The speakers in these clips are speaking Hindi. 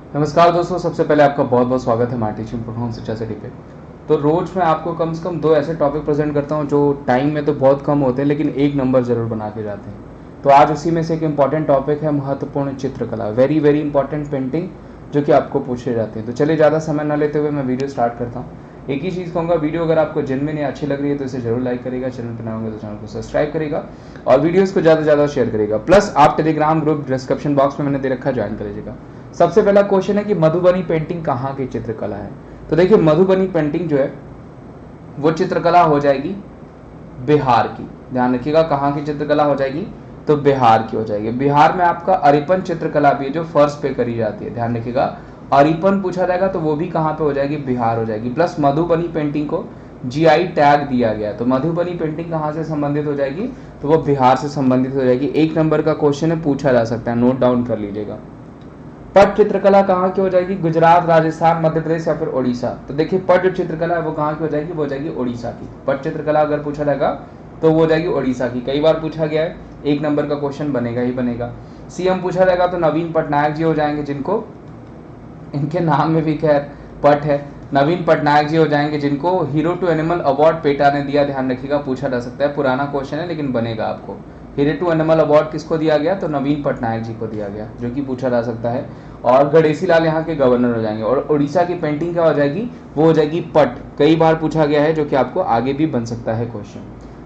नमस्कार दोस्तों, सबसे पहले आपका बहुत बहुत स्वागत है हमारे टीचिंग प्रोग्राम शिक्षा सिटी पे। तो रोज़ मैं आपको कम से कम 2 ऐसे टॉपिक प्रेजेंट करता हूँ जो टाइम में तो बहुत कम होते हैं लेकिन एक नंबर ज़रूर बना के जाते हैं। तो आज उसी में से एक इम्पॉर्टेंट टॉपिक है महत्वपूर्ण चित्रकला, वेरी वेरी इंपॉर्टेंट पेंटिंग जो कि आपको पूछे जाते हैं। तो चलिए ज़्यादा समय न लेते हुए मैं वीडियो स्टार्ट करता हूँ। एक ही चीज़ कहूँगा, वीडियो अगर आपको जेन्युइन अच्छी लग रही है तो इसे जरूर लाइक करेगा, चैनल पर नए होंगे तो चैनल को सब्सक्राइब करेगा और वीडियोस को ज़्यादा से ज़्यादा शेयर करेगा। प्लस आप टेलीग्राम ग्रुप डिस्क्रिप्शन बॉक्स में मैंने दे रखा, ज्वाइन कर लीजिएगा। सबसे पहला क्वेश्चन है कि मधुबनी पेंटिंग कहाँ की चित्रकला है। तो देखिए, मधुबनी पेंटिंग जो है वो चित्रकला हो जाएगी बिहार की। ध्यान रखिएगा, कहाँ की चित्रकला हो जाएगी, तो बिहार की हो जाएगी। बिहार में आपका अरिपन चित्रकला भी है जो फर्श पे करी जाती है। ध्यान रखिएगा, अरिपन पूछा जाएगा तो वो भी कहाँ पे हो जाएगी, बिहार हो जाएगी। प्लस मधुबनी पेंटिंग को जीआई टैग दिया गया, तो मधुबनी पेंटिंग कहाँ से संबंधित हो जाएगी, तो वो बिहार से संबंधित हो जाएगी। एक नंबर का क्वेश्चन है, पूछा जा सकता है, नोट डाउन कर लीजिएगा। पट चित्रकला कहाँ की हो जाएगी, गुजरात, राजस्थान, मध्य प्रदेश या फिर ओडिशा। तो देखिए, पट जो चित्रकला है वो कहाँ की हो जाएगी, वो हो जाएगी ओडिशा की। पट चित्रकला अगर पूछा जाएगा तो वो हो जाएगी ओडिशा की। कई बार पूछा गया है, एक नंबर का क्वेश्चन बनेगा ही बनेगा। सीएम पूछा जाएगा तो नवीन पटनायक जी हो जाएंगे, जिनको इनके नाम में भी खैर पट है। नवीन पटनायक जी हो जाएंगे जिनको hero to animal award PETA ने दिया। ध्यान रखिएगा, पूछा जा सकता है, पुराना क्वेश्चन है लेकिन बनेगा आपको। हीरो टू एनिमल अवार्ड किसको दिया गया, तो नवीन पटनायक जी को दिया गया, जो कि पूछा जा सकता है। और गणेशी लाल यहाँ के गवर्नर हो जाएंगे। और उड़ीसा की पेंटिंग क्या हो जाएगी, वो हो जाएगी पट। कई बार पूछा गया है, जो कि आपको आगे भी बन सकता है क्वेश्चन।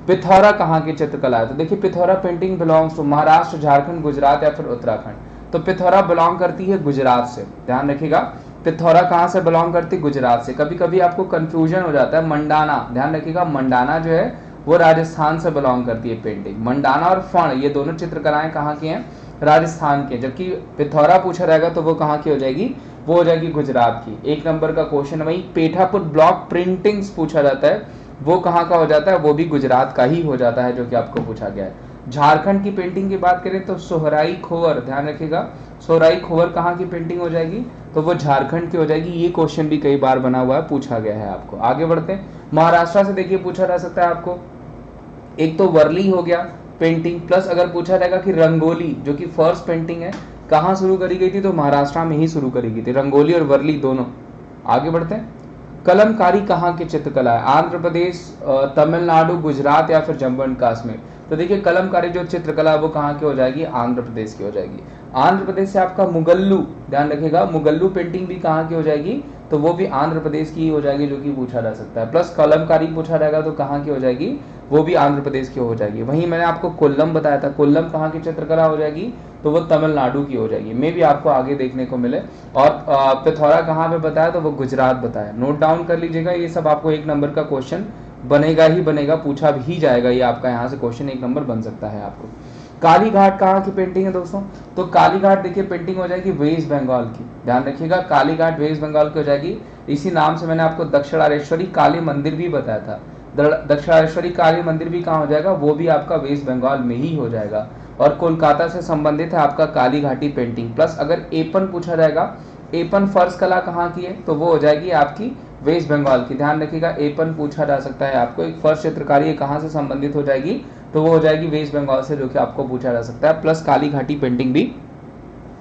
पिथौरा कहाँ की चित्रकला है, तो देखिए Pithora painting belongs to Maharashtra, Jharkhand, Gujarat या फिर उत्तराखंड। तो पिथौरा बिलोंग करती है गुजरात से। ध्यान रखिएगा, पिथौरा कहाँ से बिलोंग करती है, गुजरात से। कभी कभी आपको कंफ्यूजन हो जाता है, मंडाना, ध्यान रखिएगा, मंडाना जो है वो राजस्थान से बिलोंग करती है पेंटिंग। मंडाना और फण ये दोनों चित्रकलाएं कहाँ की हैं, राजस्थान के। जबकि पिथौरा पूछा जाएगा तो वो कहाँ की हो जाएगी, वो हो जाएगी गुजरात की। एक नंबर का क्वेश्चन है। वही पेठापुर ब्लॉक प्रिंटिंग्स पूछा जाता है, वो कहाँ का हो जाता है, वो भी गुजरात का ही हो जाता है, जो कि आपको पूछा गया है। झारखंड की पेंटिंग की बात करें तो सोहराई खोवर, ध्यान रखिएगा, सोहराई खोवर कहाँ की पेंटिंग हो जाएगी, तो वो झारखंड की हो जाएगी। ये क्वेश्चन भी कई बार बना हुआ है, पूछा गया है आपको। आगे बढ़ते हैं, महाराष्ट्र से देखिए पूछा जा सकता है आपको। एक तो वर्ली हो गया पेंटिंग, प्लस अगर पूछा जाएगा कि रंगोली जो कि फर्स्ट पेंटिंग है कहाँ शुरू करी गई थी, तो महाराष्ट्र में ही शुरू करी गई थी, रंगोली और वर्ली दोनों। आगे बढ़ते हैं, कलमकारी कहाँ की चित्रकला है, आंध्र प्रदेश, तमिलनाडु, गुजरात या फिर जम्मू एंड कश्मीर। तो देखिए, कलमकारी जो चित्रकला है वो कहाँ की हो जाएगी, आंध्र प्रदेश की हो जाएगी। आंध्र प्रदेश से आपका मुगल्लू, ध्यान रखिएगा, मुगल्लू पेंटिंग भी कहाँ की हो जाएगी, तो वो भी आंध्र प्रदेश की हो जाएगी, जो कि पूछा जा सकता है। प्लस कलमकारी पूछा जाएगा तो कहाँ की हो जाएगी, वो भी आंध्र प्रदेश की हो जाएगी। वहीं मैंने आपको कोल्लम बताया था, कोल्लम कहाँ की चित्रकला हो जाएगी, तो वो तमिलनाडु की हो जाएगी। मे भी आपको आगे देखने को मिले। और पिथौरा कहाँ पे बताया, तो वो गुजरात बताया। नोट डाउन कर लीजिएगा, ये सब आपको एक नंबर का क्वेश्चन बनेगा ही बनेगा, पूछा भी जाएगा। ये आपका यहाँ से क्वेश्चन एक नंबर बन सकता है आपको। काली घाट कहाँ की पेंटिंग है दोस्तों, तो काली घाट देखिए पेंटिंग हो जाएगी वेस्ट बंगाल की। ध्यान रखिएगा, काली घाट वेस्ट बंगाल की हो जाएगी। इसी नाम से मैंने आपको दक्षिणारेश्वरी काली मंदिर भी बताया था। दक्षिणारेश्वरी काली मंदिर भी कहाँ हो जाएगा, वो भी आपका वेस्ट बंगाल में ही हो जाएगा। और कोलकाता से संबंधित है आपका काली घाटी पेंटिंग। प्लस अगर एपन पूछा जाएगा, एपन फर्श कला कहाँ की है, तो वो हो जाएगी आपकी वेस्ट बंगाल की। ध्यान रखिएगा, एपन पूछा जा सकता है आपको, एक फर्श चित्रकारी कहाँ से संबंधित हो जाएगी, तो वो हो जाएगी वेस्ट बंगाल से, जो कि आपको पूछा जा सकता है। प्लस काली घाटी पेंटिंग भी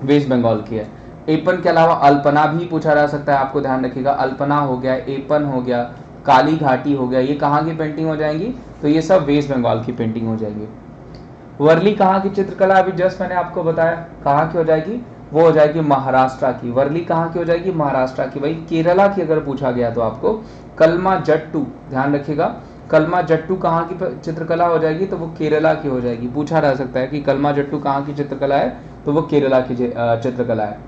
वेस्ट बंगाल की है। एपन के अलावा अल्पना भी पूछा जा सकता है आपको। ध्यान रखिएगा, अल्पना हो गया, एपन हो गया, काली घाटी हो गया, ये कहाँ की पेंटिंग हो जाएंगी, तो ये सब वेस्ट बंगाल की पेंटिंग हो जाएगी। वर्ली कहाँ की चित्रकला, अभी जस्ट मैंने आपको बताया कहाँ की हो जाएगी, वो हो जाएगी महाराष्ट्र की। वर्ली कहाँ की हो जाएगी, महाराष्ट्र की। भाई केरला की अगर पूछा गया तो आपको कलमा जट्टू, ध्यान रखिएगा, कलमा जट्टू कहाँ की चित्रकला हो जाएगी, तो वो केरला की हो जाएगी। पूछा जा सकता है कि कलमा जट्टू कहाँ की चित्रकला है, तो वो केरला की चित्रकला है।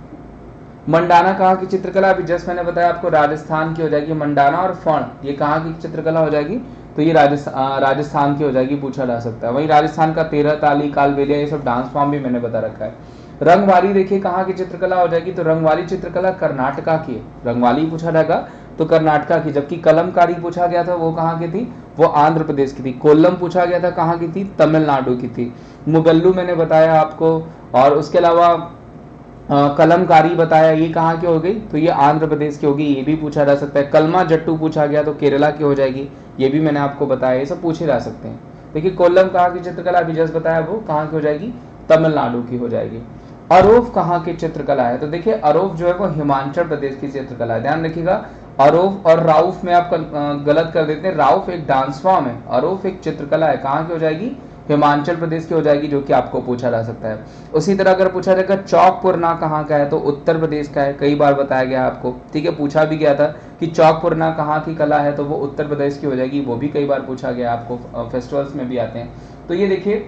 मंडाना कहाँ की चित्रकला, अभी जस्ट मैंने बताया आपको, राजस्थान की हो जाएगी। मंडाना और फण ये कहाँ की चित्रकला हो जाएगी, तो ये राजस्थान की हो जाएगी, पूछा जा सकता है। वहीं राजस्थान का 13 ताली, कालबेलिया, ये सब डांस फॉर्म भी मैंने बता रखा है। रंगवाली देखिए कहाँ की चित्रकला हो जाएगी, तो रंगवाली चित्रकला कर्नाटका की है। रंगवाली पूछा जाएगा तो कर्नाटका की। जबकि कलमकारी पूछा गया था वो कहाँ की थी, वो आंध्र प्रदेश की थी। कोल्लम पूछा गया था कहाँ की थी, तमिलनाडु की थी। मुगल्लू मैंने बताया आपको, और उसके अलावा कलमकारी बताया, ये कहाँ की हो गई, तो ये आंध्र प्रदेश की होगी, ये भी पूछा जा सकता है। कलमा जट्टू पूछा गया तो केरला की हो जाएगी, ये भी मैंने आपको बताया। ये सब पूछे जा सकते हैं। देखिए कोल्लम कहाँ की चित्रकला, अभी जस्ट बताया, वो कहाँ की हो जाएगी, तमिलनाडु की हो जाएगी। अरोफ कहाँ की चित्रकला है? तो देखिए अरोफ जो है वो हिमाचल प्रदेश की चित्रकला है, ध्यान रखिएगा। अरोफ और राउफ में आप गलत कर देते हैं। राउफ एक डांस फॉर्म है, अरोफ एक चित्रकला है। कहाँ की हो जाएगी? हिमाचल प्रदेश की हो जाएगी, जो कि आपको पूछा जा सकता है। उसी तरह अगर पूछा जाएगा चौकपुरना कहाँ का है, तो उत्तर प्रदेश का है, कई बार बताया गया आपको, ठीक है। पूछा भी गया था कि चौकपुरना कहाँ की कला है, तो वो उत्तर प्रदेश की हो जाएगी, वो भी कई बार पूछा गया आपको, फेस्टिवल्स में भी आते हैं। तो ये देखिए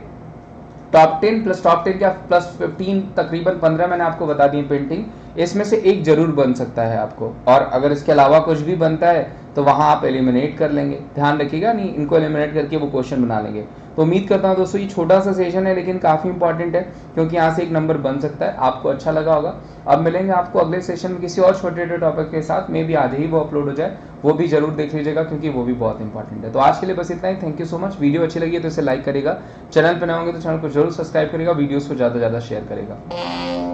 टॉप 10 प्लस टॉप 10 क्या प्लस 15, तकरीबन 15 मैंने आपको बता दी पेंटिंग, इसमें से एक जरूर बन सकता है आपको, और अगर इसके अलावा कुछ भी बनता है तो वहां आप एलिमिनेट कर लेंगे, ध्यान रखिएगा, नहीं इनको एलिमिनेट करके वो क्वेश्चन बना लेंगे। तो उम्मीद करता हूं दोस्तों ये छोटा सा सेशन है लेकिन काफी इंपॉर्टेंट है, क्योंकि यहाँ से एक नंबर बन सकता है, आपको अच्छा लगा होगा। अब मिलेंगे आपको अगले सेशन में किसी और छोटे टॉपिक के साथ, मे भी आज ही वो अपलोड हो जाए, वो भी जरूर देख लीजिएगा क्योंकि वो भी बहुत इंपॉर्टेंट है। तो आज के लिए बस इतना ही, thank you so much. Video अच्छी लगी तो इसे लाइक करेगा, चैनल पर नए होंगे तो चैनल को जरूर सब्सक्राइब करेगा, वीडियोस को ज़्यादा से ज़्यादा शेयर करेगा।